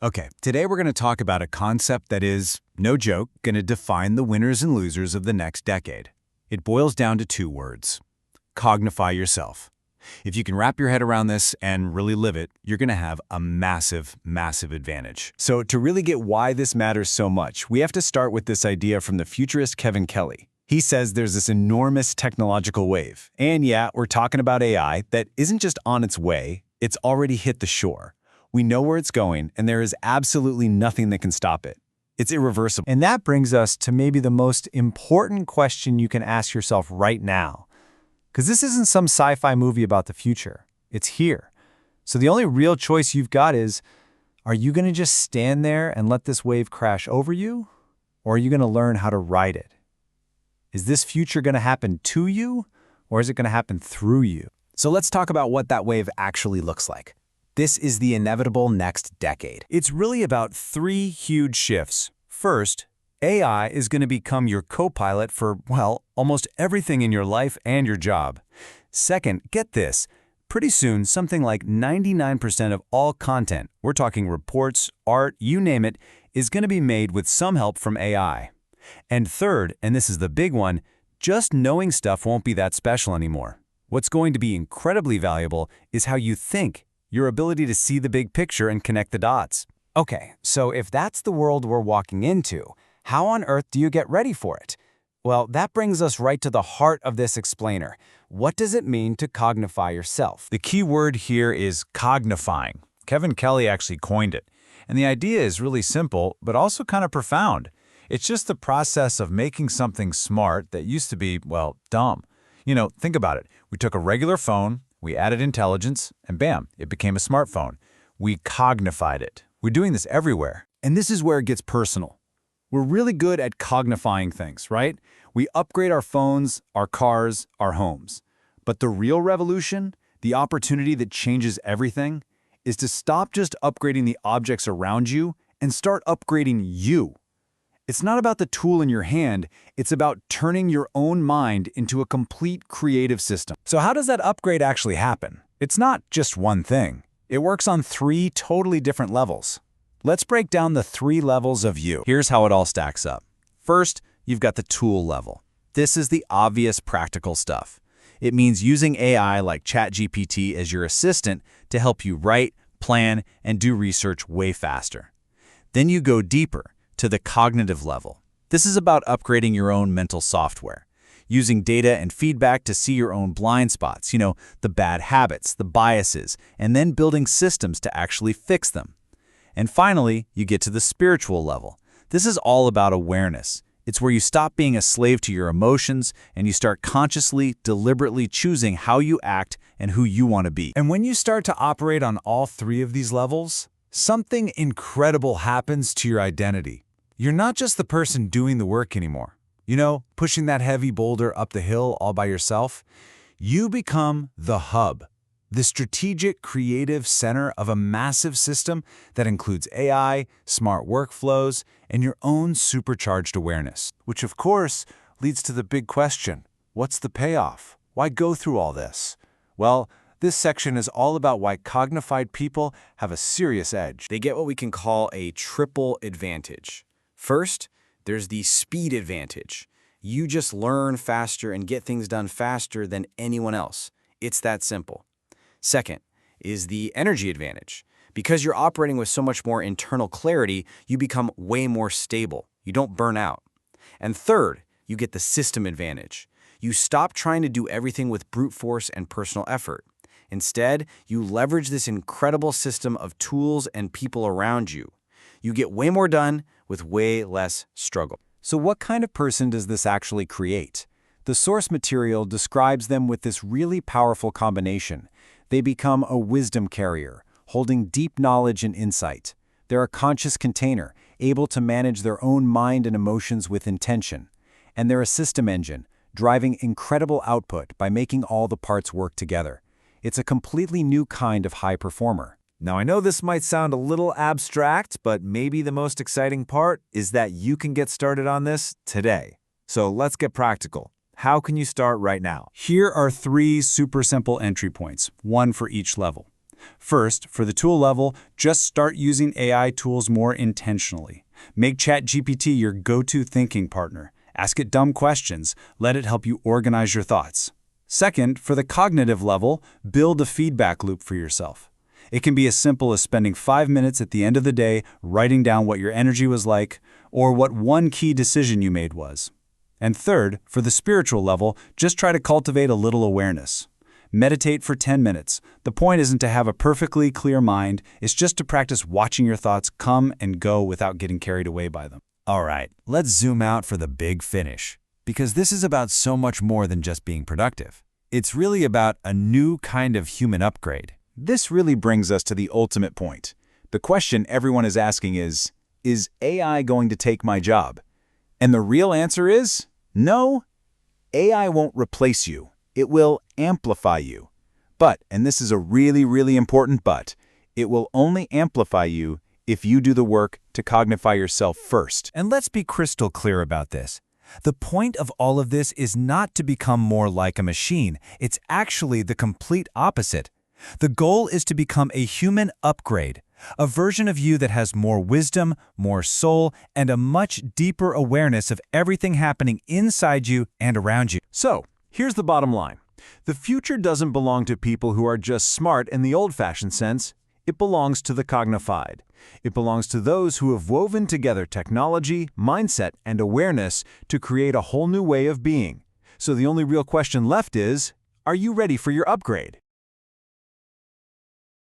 Okay, today we're going to talk about a concept that is, no joke, going to define the winners and losers of the next decade. It boils down to two words: cognify yourself. If you can wrap your head around this and really live it, you're going to have a massive, massive advantage. So to really get why this matters so much, we have to start with this idea from the futurist Kevin Kelly. He says there's this enormous technological wave. And yeah, we're talking about AI that isn't just on its way, it's already hit the shore. We know where it's going, and there is absolutely nothing that can stop it. It's irreversible. And that brings us to maybe the most important question you can ask yourself right now. Because this isn't some sci-fi movie about the future. It's here. So the only real choice you've got is, are you going to just stand there and let this wave crash over you? Or are you going to learn how to ride it? Is this future going to happen to you, or is it going to happen through you? So let's talk about what that wave actually looks like. This is the inevitable next decade. It's really about three huge shifts. First, AI is going to become your co-pilot for, well, almost everything in your life and your job. Second, get this, pretty soon something like 99% of all content, we're talking reports, art, you name it, is going to be made with some help from AI. And third, and this is the big one, just knowing stuff won't be that special anymore. What's going to be incredibly valuable is how you think, your ability to see the big picture and connect the dots. Okay, so if that's the world we're walking into, how on earth do you get ready for it? Well, that brings us right to the heart of this explainer. What does it mean to cognify yourself? The key word here is cognifying. Kevin Kelly actually coined it. And the idea is really simple, but also kind of profound. It's just the process of making something smart that used to be, well, dumb. Think about it. We took a regular phone, we added intelligence, and bam, it became a smartphone. We cognified it. We're doing this everywhere. And this is where it gets personal. We're really good at cognifying things, right? We upgrade our phones, our cars, our homes. But the real revolution, the opportunity that changes everything, is to stop just upgrading the objects around you and start upgrading you. It's not about the tool in your hand, it's about turning your own mind into a complete creative system. So how does that upgrade actually happen? It's not just one thing. It works on three totally different levels. Let's break down the three levels of you. Here's how it all stacks up. First, you've got the tool level. This is the obvious practical stuff. It means using AI like ChatGPT as your assistant to help you write, plan, and do research way faster. Then you go deeper to the cognitive level. This is about upgrading your own mental software, using data and feedback to see your own blind spots, the bad habits, the biases, and then building systems to actually fix them. And finally, you get to the spiritual level. This is all about awareness. It's where you stop being a slave to your emotions and you start consciously, deliberately choosing how you act and who you want to be. And when you start to operate on all three of these levels, something incredible happens to your identity. You're not just the person doing the work anymore. Pushing that heavy boulder up the hill all by yourself. You become the hub, the strategic, creative center of a massive system that includes AI, smart workflows, and your own supercharged awareness. Which, of course, leads to the big question: what's the payoff? Why go through all this? Well, this section is all about why cognified people have a serious edge. They get what we can call a triple advantage. First, there's the speed advantage. You just learn faster and get things done faster than anyone else. It's that simple. Second is the energy advantage. Because you're operating with so much more internal clarity, you become way more stable. You don't burn out. And third, you get the system advantage. You stop trying to do everything with brute force and personal effort. Instead, you leverage this incredible system of tools and people around you. You get way more done with way less struggle. So what kind of person does this actually create? The source material describes them with this really powerful combination. They become a wisdom carrier, holding deep knowledge and insight. They're a conscious container, able to manage their own mind and emotions with intention. And they're a system engine, driving incredible output by making all the parts work together. It's a completely new kind of high performer. Now, I know this might sound a little abstract, but maybe the most exciting part is that you can get started on this today. So let's get practical. How can you start right now? Here are three super simple entry points, one for each level. First, for the tool level, just start using AI tools more intentionally. Make ChatGPT your go-to thinking partner. Ask it dumb questions. Let it help you organize your thoughts. Second, for the cognitive level, build a feedback loop for yourself. It can be as simple as spending 5 minutes at the end of the day writing down what your energy was like or what one key decision you made was. And third, for the spiritual level, just try to cultivate a little awareness. Meditate for 10 minutes. The point isn't to have a perfectly clear mind, it's just to practice watching your thoughts come and go without getting carried away by them. All right, let's zoom out for the big finish, because this is about so much more than just being productive. It's really about a new kind of human upgrade. This really brings us to the ultimate point. The question everyone is asking is AI going to take my job? And the real answer is, no, AI won't replace you. It will amplify you. But, and this is a really, really important but, it will only amplify you if you do the work to cognify yourself first. And let's be crystal clear about this. The point of all of this is not to become more like a machine. It's actually the complete opposite. The goal is to become a human upgrade, a version of you that has more wisdom, more soul, and a much deeper awareness of everything happening inside you and around you. So, here's the bottom line. The future doesn't belong to people who are just smart in the old-fashioned sense. It belongs to the cognified. It belongs to those who have woven together technology, mindset, and awareness to create a whole new way of being. So the only real question left is, are you ready for your upgrade?